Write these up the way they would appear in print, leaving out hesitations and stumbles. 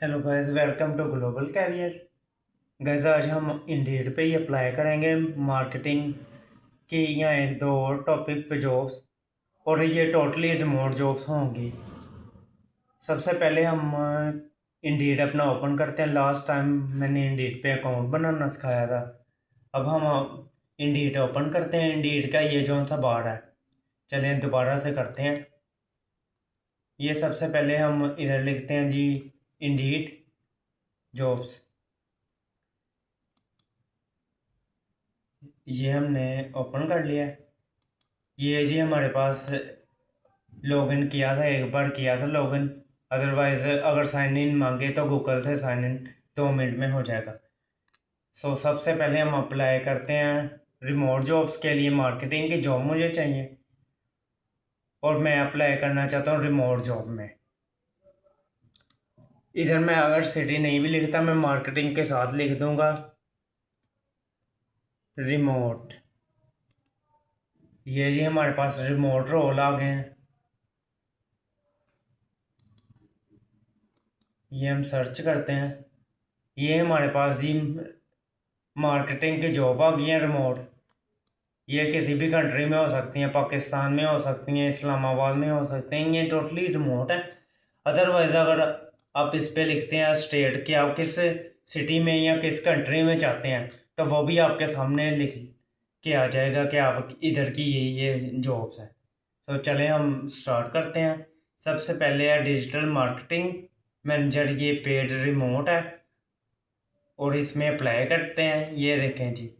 Hello guys, welcome to global career. Guys, आज हम Indeed पे ही अप्लाई करेंगे मार्केटिंग की या एक दो और टॉपिक पे जॉब्स, और ये टोटली रिमोट जॉब्स होंगी। सबसे पहले हम इंडीड अपना ओपन करते हैं। लास्ट टाइम मैंने इंडीड पे अकाउंट बनाना सिखाया था। अब हम इंडीड ओपन करते हैं। इंडीड का ये जो सा बार है, चलें दोबारा से करते हैं। ये सबसे पहले हम इधर लिखते हैं जी, इंडीड जॉब्स। ये हमने ओपन कर लिया है। ये जी हमारे पास लॉगिन किया था, एक बार किया था लॉगिन। अदरवाइज अगर साइन इन मांगे तो गूगल से साइन इन 2 मिनट में हो जाएगा। सबसे पहले हम अप्लाई करते हैं रिमोट जॉब्स के लिए। मार्केटिंग की जॉब मुझे चाहिए और मैं अप्लाई करना चाहता हूँ रिमोट जॉब में। इधर मैं अगर सिटी नहीं भी लिखता, मैं मार्केटिंग के साथ लिख दूंगा रिमोट। ये जी हमारे पास रिमोट रोल आ गए हैं। ये हम सर्च करते हैं। ये हमारे पास जी मार्केटिंग की जॉब आ गई है रिमोट। ये किसी भी कंट्री में हो सकती हैं, पाकिस्तान में हो सकती हैं, इस्लामाबाद में हो सकते हैं। ये टोटली रिमोट है। अदरवाइज अगर आप इस पे लिखते हैं स्टेट कि आप किस सिटी में या किस कंट्री में चाहते हैं, तो वो भी आपके सामने लिख के आ जाएगा कि आप इधर की ये जॉब्स हैं। तो चलें हम स्टार्ट करते हैं। सबसे पहले है डिजिटल मार्केटिंग मैनेजर। ये पेड रिमोट है और इसमें अप्लाई करते हैं। ये देखें जी,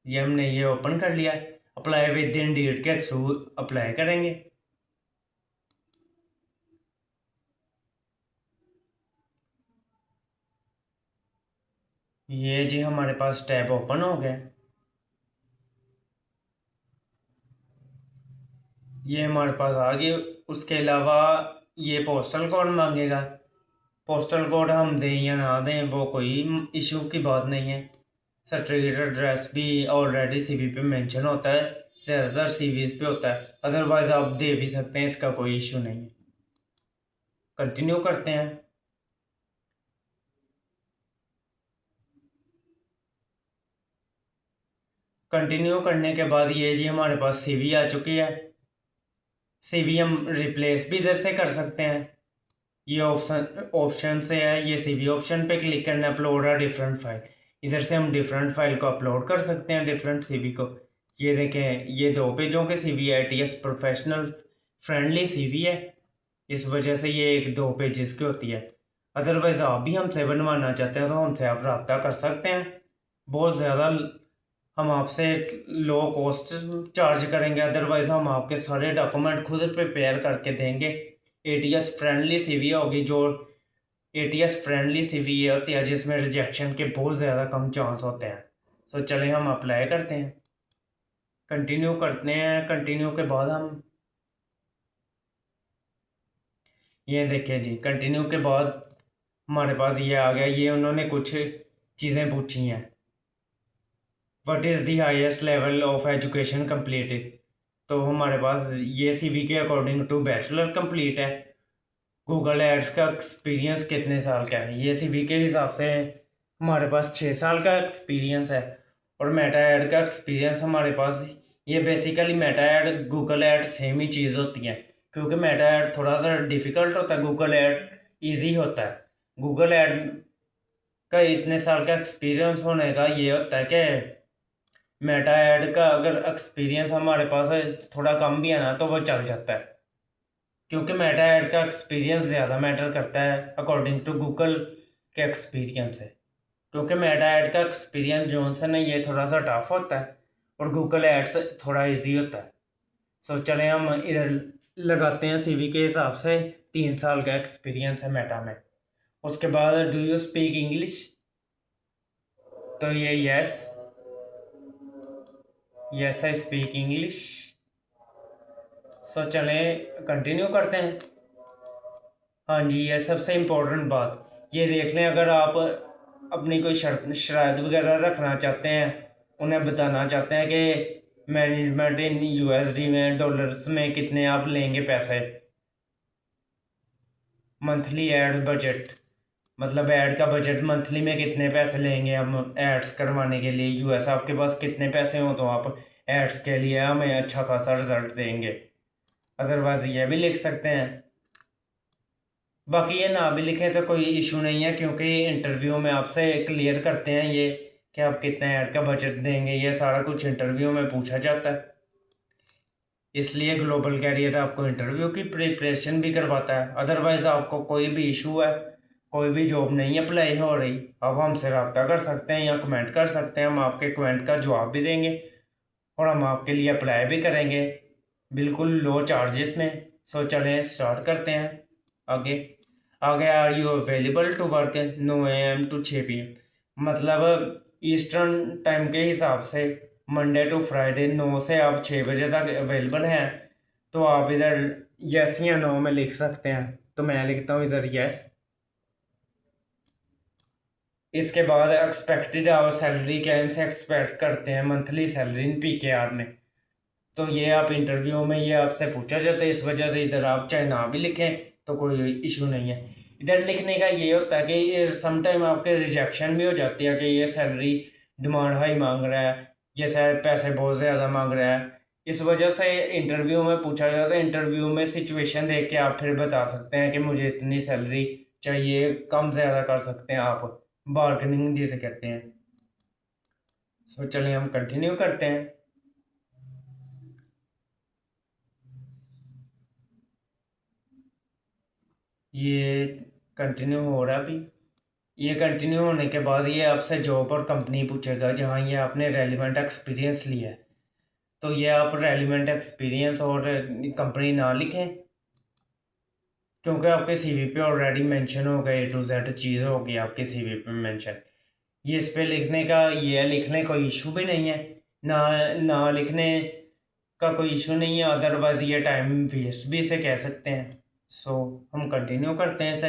ये हमने ये ओपन कर लिया है। अप्लाई विद इन डेट के थ्रू अप्लाई करेंगे। ये जी हमारे पास टैब ओपन हो गया। ये हमारे पास आ गई। उसके अलावा ये पोस्टल कोड मांगेगा। पोस्टल कोड हम दें या ना दें वो कोई इशू की बात नहीं है। स्ट्रीट एड्रेस भी ऑलरेडी सीवी पे मेंशन होता है, ज़्यादातर सीवीज पे होता है। अदरवाइज आप दे भी सकते हैं, इसका कोई इशू नहीं है। कंटिन्यू करते हैं। कंटिन्यू करने के बाद ये जी हमारे पास सीवी आ चुकी है। सीवी हम रिप्लेस भी इधर से कर सकते हैं। ये ऑप्शन ऑप्शन से है, ये सीवी ऑप्शन पे क्लिक करना, अपलोड है डिफरेंट फाइल। इधर से हम डिफरेंट फाइल को अपलोड कर सकते हैं, डिफरेंट सीवी को। ये देखें, ये 2 पेजों के सीवी है। टीएस प्रोफेशनल फ्रेंडली सीवी है, इस वजह से ये एक 2 पेजेस की होती है। अदरवाइज आप भी हमसे बनवाना चाहते हैं तो हमसे आप रब्ता कर सकते हैं। बहुत ज़्यादा हम आपसे लो कॉस्ट चार्ज करेंगे। अदरवाइज हम आपके सारे डॉक्यूमेंट खुद प्रिपेयर करके देंगे। एटीएस फ्रेंडली सीवी होगी। जो एटीएस फ्रेंडली सीवी ये होती है जिसमें रिजेक्शन के बहुत ज़्यादा कम चांस होते हैं। तो चलें हम अप्लाई करते हैं। कंटिन्यू करते हैं। कंटिन्यू के बाद हम ये देखें जी, कंटिन्यू के बाद हमारे पास ये आ गया। ये उन्होंने कुछ चीज़ें पूछी हैं। What is the highest level of education completed. तो हमारे पास ये सीवी के अकॉर्डिंग टू बैचलर कंप्लीट है। गूगल एड्स का एक्सपीरियंस कितने साल का है, ये सीवी के हिसाब से हमारे पास 6 साल का एक्सपीरियंस है। और मेटा ऐड का एक्सपीरियंस हमारे पास, ये basically Meta ad Google ad same ही चीज़ होती है। क्योंकि मेटा ऐड थोड़ा सा डिफ़िकल्ट होता है, गूगल ऐड ईजी होता है। गूगल ऐड का इतने साल का एक्सपीरियंस होने का ये होता है कि मेटा ऐड का अगर एक्सपीरियंस हमारे पास है, थोड़ा कम भी है ना, तो वो चल जाता है। क्योंकि मेटा ऐड का एक्सपीरियंस ज़्यादा मैटर करता है अकॉर्डिंग टू गूगल के एक्सपीरियंस है। क्योंकि मेटा ऐड का एक्सपीरियंस जॉनसन है, ये थोड़ा सा टफ होता है और गूगल एड्स थोड़ा इजी होता है। चलें हम इधर लगाते हैं सीवी के हिसाब से 3 साल का एक्सपीरियंस है मेटा में। उसके बाद डू यू स्पीक इंग्लिश, तो ये यस आई स्पीक इंग्लिश। चलें कंटिन्यू करते हैं। हाँ जी, ये सबसे इम्पोर्टेंट बात ये देख लें। अगर आप अपनी कोई शराइत वगैरह रखना चाहते हैं, उन्हें बताना चाहते हैं कि मैनेजमेंट इन यूएसडी में, डॉलर्स में कितने आप लेंगे पैसे, मंथली एड बजट, मतलब ऐड का बजट मंथली में कितने पैसे लेंगे हम एड्स करवाने के लिए, यूएस आपके पास कितने पैसे हो तो आप एड्स के लिए हमें अच्छा खासा रिजल्ट देंगे। अदरवाइज ये भी लिख सकते हैं। बाकी ये ना भी लिखें तो कोई इशू नहीं है, क्योंकि इंटरव्यू में आपसे क्लियर करते हैं ये कि आप कितने ऐड का बजट देंगे, ये सारा कुछ इंटरव्यू में पूछा जाता है। इसलिए ग्लोबल कैरियर आपको इंटरव्यू की प्रिपरेशन भी करवाता है। अदरवाइज़ आपको कोई भी इशू है, कोई भी जॉब नहीं अप्लाई हो रही, आप हमसे रब्ता कर सकते हैं या कमेंट कर सकते हैं, हम आपके कमेंट का जवाब भी देंगे और हम आपके लिए अप्लाई भी करेंगे बिल्कुल लो चार्जेस में। सो चलें स्टार्ट करते हैं आगे। आगे are you available to work 9 AM to 6 PM, मतलब ईस्टर्न टाइम के हिसाब से मंडे टू फ्राइडे 9 से आप 6 बजे तक अवेलेबल हैं। तो आप इधर यस या नो में लिख सकते हैं, तो मैं लिखता हूँ इधर यस। इसके बाद एक्सपेक्टेड आप सैलरी क्या इनसे एक्सपेक्ट करते हैं मंथली सैलरी इन PKR में, तो ये आप इंटरव्यू में ये आपसे पूछा जाता है। इस वजह से इधर आप चाहे ना भी लिखें तो कोई इशू नहीं है। इधर लिखने का ये होता है कि समटाइम आपके रिजेक्शन भी हो जाती है कि ये सैलरी डिमांड हाई मांग रहा है, ये शायद पैसे बहुत ज़्यादा मांग रहा है। इस वजह से इंटरव्यू में पूछा जाता है। इंटरव्यू में सिचुएशन देख के आप फिर बता सकते हैं कि मुझे इतनी सैलरी चाहिए, कम ज़्यादा कर सकते हैं आप, बार्गेनिंग जिसे कहते हैं। सो चलिए हम कंटिन्यू करते हैं। ये कंटिन्यू हो रहा अभी। ये कंटिन्यू होने के बाद ये आपसे जॉब और कंपनी पूछेगा जहाँ ये आपने रेलिवेंट एक्सपीरियंस लिया है। तो ये आप रेलिवेंट एक्सपीरियंस और कंपनी ना लिखें, क्योंकि आपके सीवी पे ऑलरेडी मेंशन हो गए, A to Z चीज़ होगी आपके सीवी पे मेंशन। ये इस पे लिखने का ये लिखने कोई इशू भी नहीं है, ना ना लिखने का कोई इशू नहीं है। अदरवाइज ये टाइम वेस्ट भी इसे कह सकते हैं। सो हम कंटिन्यू करते हैं इसे।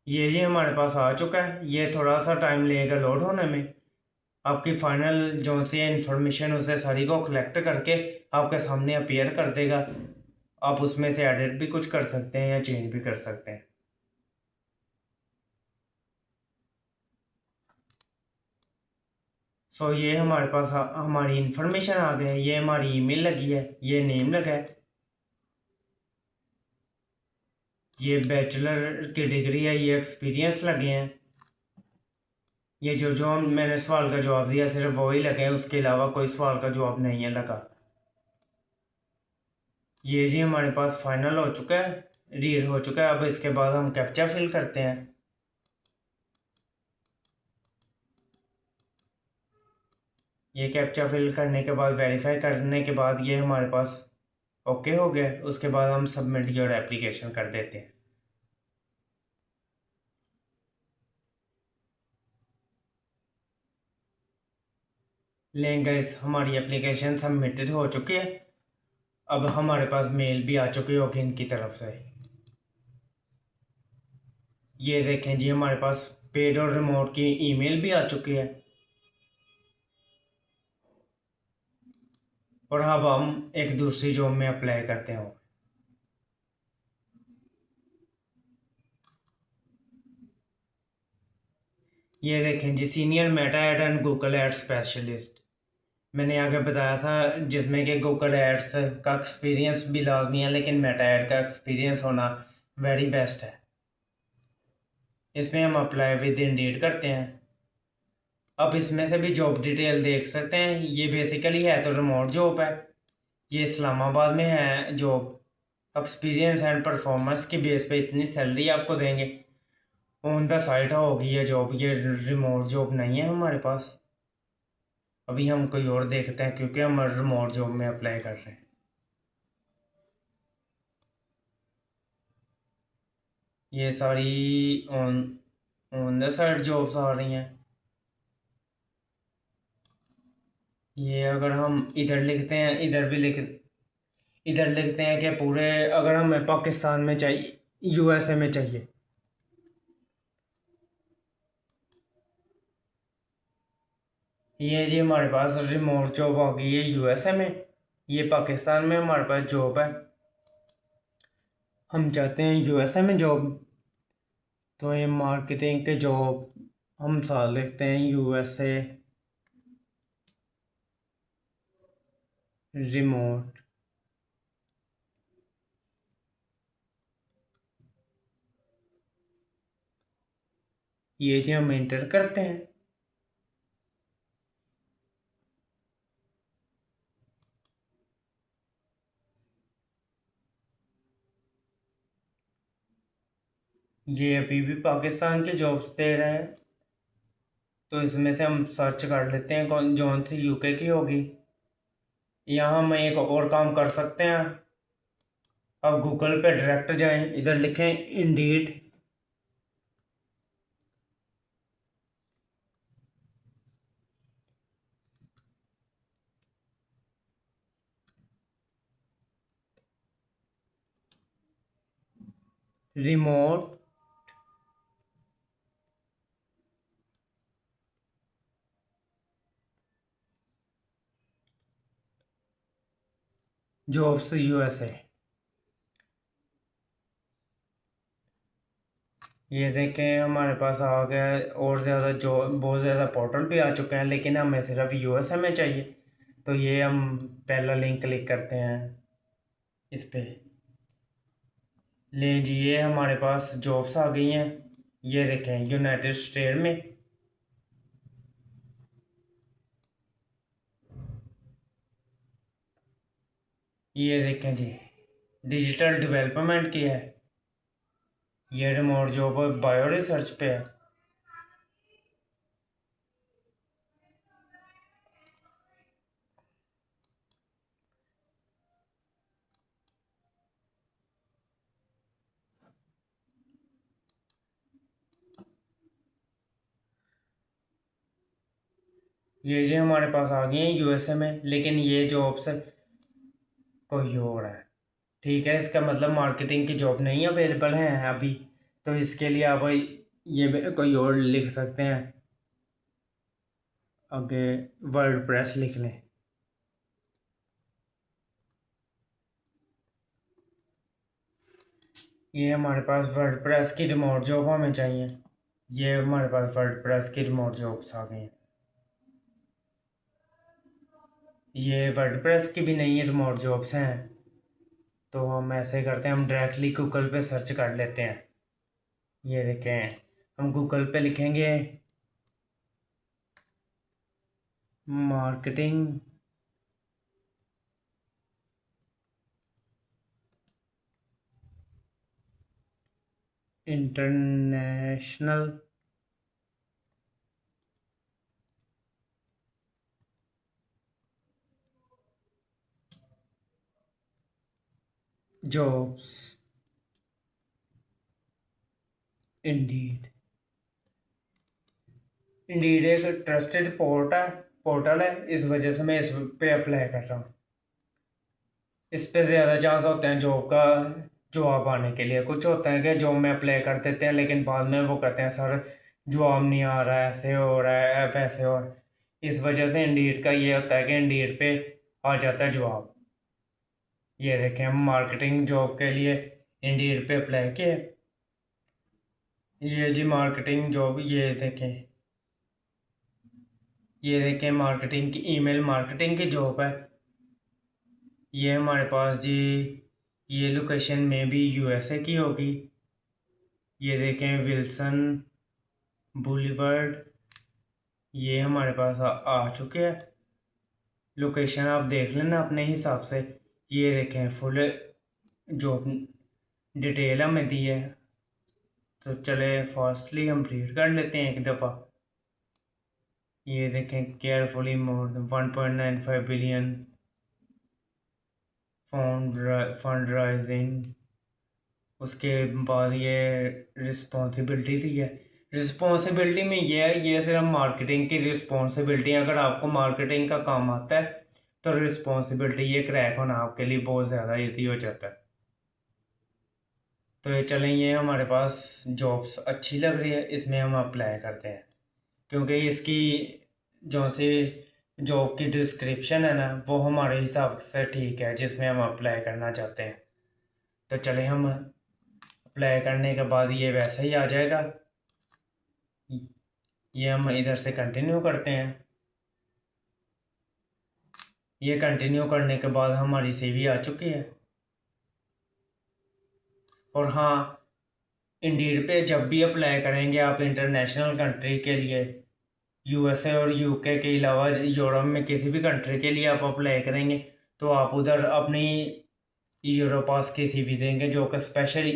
ये जी हमारे पास आ चुका है। ये थोड़ा सा टाइम लेगा लोड होने में। आपकी फाइनल जो सी इंफॉर्मेशन उसे सारी को कलेक्ट करके आपके सामने अपीयर कर देगा। आप उसमें से एडिट भी कुछ कर सकते हैं या चेंज भी कर सकते हैं। सो ये हमारे पास हमारी इंफॉर्मेशन आ गई है। ये हमारी ईमेल लगी है, ये नेम लगा है, ये बैचलर की डिग्री है, ये एक्सपीरियंस लगे हैं। ये जो जो मैंने सवाल का जवाब दिया सिर्फ वही लगे हैं, उसके अलावा कोई सवाल का जवाब नहीं है लगा। ये जी हमारे पास फाइनल हो चुका है, रीड हो चुका है। अब इसके बाद हम कैप्चा फिल करते हैं। ये कैप्चा फिल करने के बाद वेरीफाई करने के बाद ये हमारे पास ओके हो गया। उसके बाद हम सबमिट योर एप्लीकेशन कर देते हैं। लें गाइस, हमारी एप्लीकेशन सबमिटेड हो चुकी है। अब हमारे पास मेल भी आ चुकी होगी इनकी तरफ से। ये देखें जी हमारे पास पेड और रिमोट की ईमेल भी आ चुकी है। और अब हम एक दूसरी जॉब में अप्लाई करते हैं। ये देखें जी senior Meta ad and Google ad specialist, मैंने आगे बताया था, जिसमें कि गूगल एड्स का एक्सपीरियंस भी लाजमी है, लेकिन मेटा ऐड का एक्सपीरियंस होना वेरी बेस्ट है। इसमें हम अप्लाई विद इंडीड करते हैं। अब इसमें से भी जॉब डिटेल देख सकते हैं। ये बेसिकली है तो रिमोट जॉब है। ये इस्लामाबाद में है जॉब। एक्सपीरियंस एंड परफॉर्मेंस के बेस पे इतनी सैलरी आपको देंगे। ऑन द साइट होगी ये जॉब, ये रिमोट जॉब नहीं है हमारे पास। अभी हम कोई और देखते हैं, क्योंकि हम रिमोट जॉब में अप्लाई कर रहे हैं। ये सारी on on the side jobs आ रही हैं। ये अगर हम इधर लिखते हैं, इधर लिखते हैं कि पूरे, अगर हमें पाकिस्तान में चाहिए, USA में चाहिए, ये जी हमारे पास रिमोट जॉब आ गई है यूएसए में। ये पाकिस्तान में हमारे पास जॉब है, हम चाहते हैं यूएसए में जॉब। तो ये मार्केटिंग के जॉब हम साल देखते हैं यूएसए रिमोट। ये जी हम इंटर करते हैं। ये अभी भी पाकिस्तान के जॉब्स दे रहा है, तो इसमें से हम सर्च कर लेते हैं कौन जौन सी यूके की होगी। यहाँ हम एक और काम कर सकते हैं। अब गूगल पे डायरेक्ट जाएं, इधर लिखें इंडीड। Remote jobs USA. ये देखें हमारे पास आ गया है, और ज़्यादा जो बहुत ज़्यादा पोर्टल भी आ चुके हैं, लेकिन हमें सिर्फ यूएसए में चाहिए। तो ये हम पहला लिंक क्लिक करते हैं इस पे। ले जी ये हमारे पास जॉब्स आ गई हैं। ये देखें यूनाइटेड स्टेट में। ये देखें जी डिजिटल डेवलपमेंट की है। ये रिमोट जॉब बायो रिसर्च पे है। ये जी हमारे पास आ गई हैं यूएसए में, लेकिन ये जॉब्स कोई और है। ठीक है, इसका मतलब मार्केटिंग की जॉब नहीं अवेलेबल है अभी। तो इसके लिए आप ये कोई और लिख सकते हैं, आगे वर्ड प्रेस लिख लें। ये हमारे पास वर्ड प्रेस की रिमोट जॉब हमें चाहिए। ये हमारे पास वर्ड प्रेस की रिमोट जॉब्स आ गई हैं। ये वर्ड प्रेस की भी नई रिमोट जॉब्स हैं। तो हम ऐसे करते हैं, हम डायरेक्टली गूगल पे सर्च कर लेते हैं। ये देखें हम गूगल पे लिखेंगे marketing international jobs Indeed. Indeed एक ट्रस्टेड पोर्टल है, इस वजह से मैं इस पे अप्लाई कर रहा हूँ। इस पे ज़्यादा चांस होते हैं जॉब का जवाब आने के लिए। कुछ होता है कि जॉब में अप्लाई कर देते हैं, लेकिन बाद में वो कहते हैं सर जवाब नहीं आ रहा है, ऐसे हो रहा है वैसे हो रहा है। इस वजह से इंडीड का ये होता है कि इंडीड पे आ जाता है जवाब। ये देखें हम मार्केटिंग जॉब के लिए इंडीड पे अप्लाई किए। ये जी मार्केटिंग जॉब, ये देखें मार्केटिंग की ईमेल मार्केटिंग की जॉब है। ये हमारे पास जी ये लोकेशन में भी यूएसए की होगी। ये देखें विल्सन बुलीवर्ड, ये हमारे पास आ चुके हैं। लोकेशन आप देख लेना अपने हिसाब से। ये देखें फुल जॉब डिटेल हमें दी है। तो चले फास्टली हम रीड कर लेते हैं एक दफ़ा। ये देखें केयरफुली मोर 1.95 बिलियन फंड राइजिंग। उसके बाद ये रिस्पॉन्सिबिलिटी दी है। रिस्पॉन्सिबिलिटी में ये सिर्फ मार्केटिंग की रिस्पॉन्सिबिलिटी है। अगर आपको मार्केटिंग का काम आता है तो रिस्पॉन्सिबिलिटी ये क्रैक होना आपके लिए बहुत ज़्यादा ईजी हो जाता है। तो ये चलें, ये हमारे पास जॉब्स अच्छी लग रही है, इसमें हम अप्लाई करते हैं। क्योंकि इसकी जो से जॉब की डिस्क्रिप्शन है ना वो हमारे हिसाब से ठीक है जिसमें हम अप्लाई करना चाहते हैं। तो चले हम अप्लाई करने के बाद ये वैसा ही आ जाएगा। ये हम इधर से कंटिन्यू करते हैं। ये कंटिन्यू करने के बाद हमारी सीवी आ चुकी है। और हाँ, इंडीड पे जब भी अप्लाई करेंगे आप इंटरनेशनल कंट्री के लिए, यूएसए और यूके के अलावा यूरोप में किसी भी कंट्री के लिए आप अप्लाई करेंगे तो आप उधर अपनी यूरोपास की सीवी देंगे जो कि स्पेशल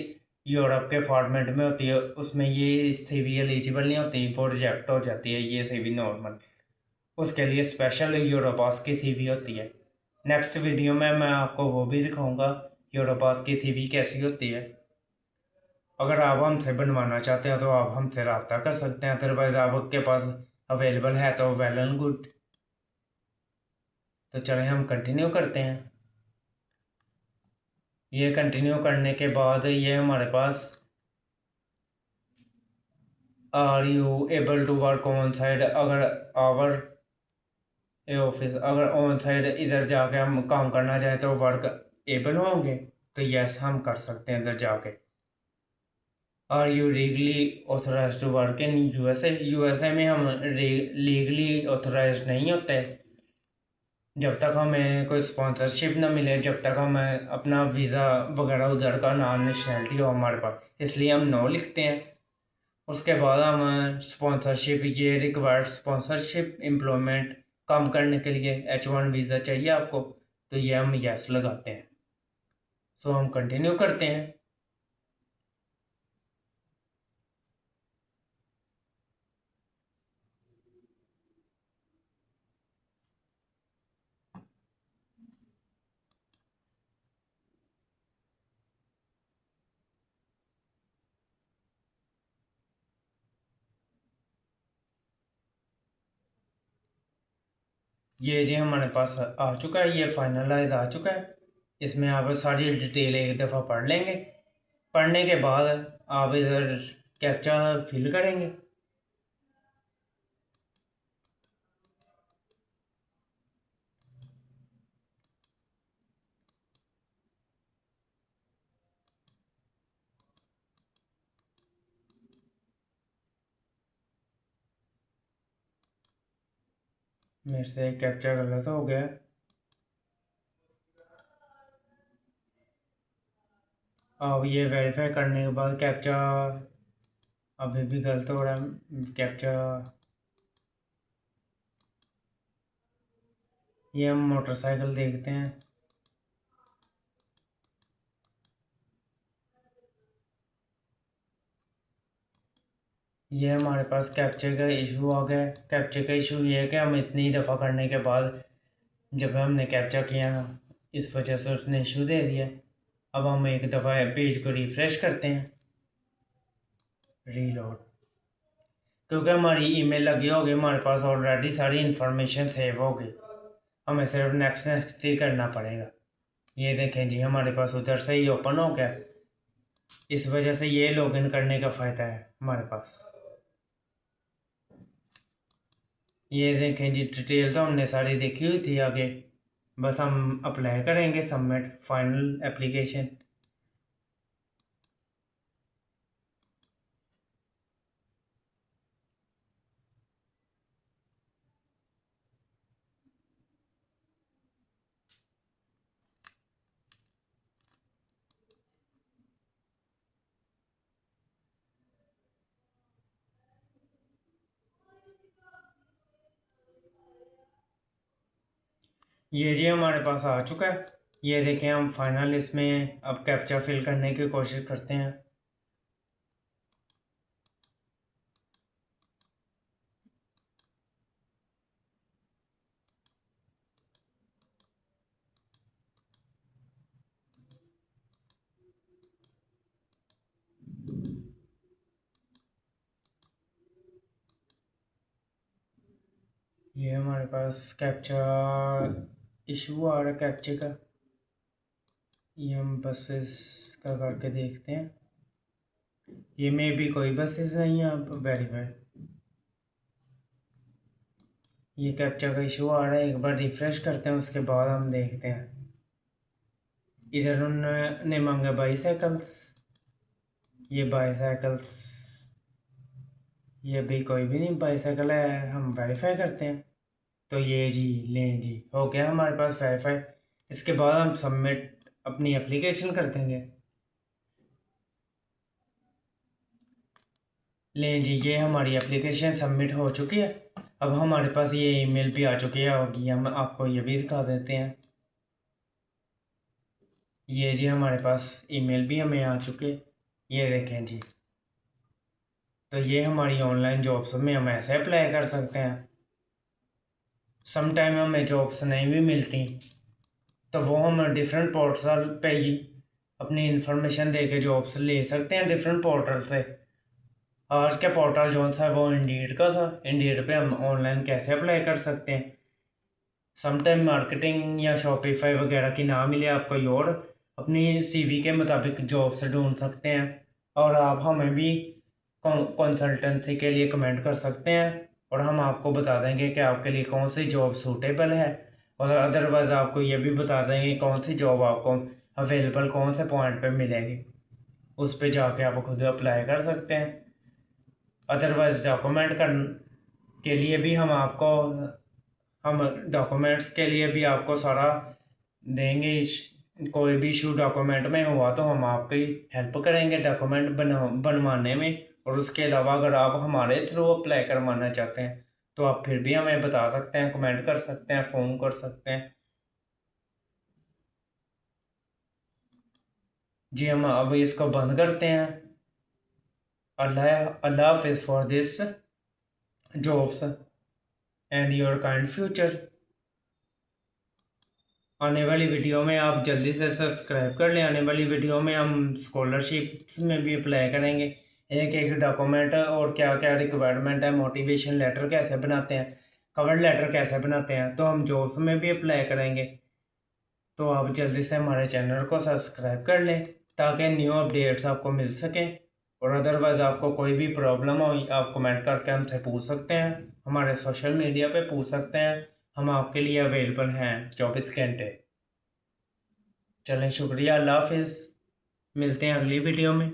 यूरोप के फॉर्मेट में होती है। उसमें ये सीवी एलिजिबल नहीं होती, वो रिजेक्ट हो जाती है ये सीवी नॉर्मल। उसके लिए स्पेशल यूरोपास की सीवी होती है। नेक्स्ट वीडियो में मैं आपको वो भी दिखाऊंगा यूरोपास की सीवी कैसी होती है। अगर आप हमसे बनवाना चाहते हैं तो आप हमसे रब्ता कर सकते हैं, अदरवाइज़ आपके पास अवेलेबल है तो वेल एंड गुड। तो चलें हम कंटिन्यू करते हैं। ये कंटिन्यू करने के बाद ये हमारे पास are you able to work on side, अगर आवर ऑफिस अगर ऑन साइड इधर जाके हम काम करना चाहें तो वर्क एबल होंगे तो यस हम कर सकते हैं इधर जाके। Are you legally authorize to work in USA, USA में हम लीगली ऑथराइज नहीं होते जब तक हमें कोई स्पॉन्सरशिप ना मिले, जब तक हमें अपना वीज़ा वगैरह उधर का ना नेशनैलिटी हो हमारे पास, इसलिए हम नो लिखते हैं। उसके बाद हम स्पॉन्सरशिप, ये रिक्वायर्ड स्पॉन्सरशिप एम्प्लॉयमेंट, काम करने के लिए H1 वीज़ा चाहिए आपको, तो ये हम यस लगाते हैं। सो हम कंटिन्यू करते हैं। ये जी हमारे पास आ चुका है, ये फाइनलाइज आ चुका है। इसमें आप सारी डिटेल एक दफ़ा पढ़ लेंगे। पढ़ने के बाद आप इधर कैप्चा फिल करेंगे। मेरे से कैप्चा गलत हो गया। अब ये वेरीफाई करने के बाद कैप्चा अभी भी गलत हो रहा है। कैप्चा ये हम मोटरसाइकिल देखते हैं। ये हमारे पास कैप्चे का इशू आ गया। कैप्चे का इशू ये है कि हम इतनी दफ़ा करने के बाद जब हमने कैप्चा किया ना, इस वजह से उसने इशू दे दिया। अब हम एक दफ़ा पेज को रिफ़्रेश करते हैं, रीलोड, क्योंकि हमारी ईमेल लगी होगी, हमारे पास ऑलरेडी सारी इन्फॉर्मेशन सेव होगी। हमें सिर्फ नेक्स्ट नेक्स्ट ही करना पड़ेगा। ये देखें जी हमारे पास उधर से ही ओपन हो गया। इस वजह से ये लॉगिन करने का फ़ायदा है हमारे पास। ये देखें जी डिटेल तो हमने सारी देखी हुई थी आगे, बस हम अप्लाई करेंगे सबमिट फाइनल एप्लीकेशन। ये जी हमारे पास आ चुका है। ये देखें हम फाइनल इसमें अब कैप्चा फिल करने की कोशिश करते हैं। ये हमारे पास कैप्चा इशू आ रहा है कैप्चे का। ये हम बसेस का करके देखते हैं। ये में भी कोई बसेस नहीं है, आप वेरीफाई। ये कैप्चा का इशू आ रहा है, एक बार रिफ्रेश करते हैं, उसके बाद हम देखते हैं। इधर उन्होंने मांगा बाईसाइकिल्स, ये बाईसाइकिल्स, ये भी कोई भी नहीं बाईसाइकिल है। हम वेरीफाई करते हैं, तो ये जी लें जी, हो गया हमारे पास वेरीफाई। इसके बाद हम सबमिट अपनी एप्लीकेशन कर देंगे। लें जी, ये हमारी एप्लीकेशन सबमिट हो चुकी है। अब हमारे पास ये ईमेल भी आ चुकी है होगी, हम आपको ये भी दिखा देते हैं। ये जी हमारे पास ईमेल भी हमें आ चुके, ये देखें जी। तो ये हमारी ऑनलाइन जॉब्स में हम ऐसे अप्लाई कर सकते हैं। सम टाइम हमें जॉब्स नहीं भी मिलती, तो वो हम डिफरेंट पोर्टल पे ही अपनी इंफॉर्मेशन दे के जॉब्स ले सकते हैं डिफरेंट पोर्टल से। आज के पोर्टल जो सा वो इंडीड का था, इंडीड पे हम ऑनलाइन कैसे अप्लाई कर सकते हैं। समटाइम मार्केटिंग या शॉपिफाई वगैरह की ना मिले आपको, और अपनी सीवी के मुताबिक जॉब्स ढूंढ सकते हैं। और आप हमें भी कंसल्टेंसी के लिए कमेंट कर सकते हैं, और हम आपको बता देंगे कि आपके लिए कौन सी जॉब सूटेबल है। और अदरवाइज़ आपको ये भी बता देंगे कौन सी जॉब आपको अवेलेबल कौन से पॉइंट पे मिलेगी, उस पे जाके आप खुद अप्लाई कर सकते हैं। अदरवाइज़ डॉक्यूमेंट कर के लिए भी हम डॉक्यूमेंट्स के लिए भी आपको सारा देंगे। कोई भी इशू डॉक्यूमेंट में हुआ तो हम आपकी हेल्प करेंगे डॉक्यूमेंट बनवाने में। और उसके अलावा अगर आप हमारे थ्रू अप्लाई करवाना चाहते हैं, तो आप फिर भी हमें बता सकते हैं, कमेंट कर सकते हैं, फ़ोन कर सकते हैं जी। हम अब इसको बंद करते हैं। अल्लाह अल्लाह हाफिज़ for this jobs and your kind future. आने वाली वीडियो में आप जल्दी से सब्सक्राइब कर लें। आने वाली वीडियो में हम स्कॉलरशिप्स में भी अप्लाई करेंगे, एक एक डॉक्यूमेंट और क्या क्या रिक्वायरमेंट है, मोटिवेशन लेटर कैसे बनाते हैं, कवर लेटर कैसे बनाते हैं, तो हम जॉब्स में भी अप्लाई करेंगे। तो आप जल्दी से हमारे चैनल को सब्सक्राइब कर लें, ताकि न्यू अपडेट्स आपको मिल सकें। और अदरवाइज़ आपको कोई भी प्रॉब्लम हो, आप कमेंट करके हमसे पूछ सकते हैं, हमारे सोशल मीडिया पे पूछ सकते हैं। हम आपके लिए अवेलेबल हैं 24 घंटे। चलें, शुक्रिया, अल्लाह हाफिज़। मिलते हैं अगली वीडियो में।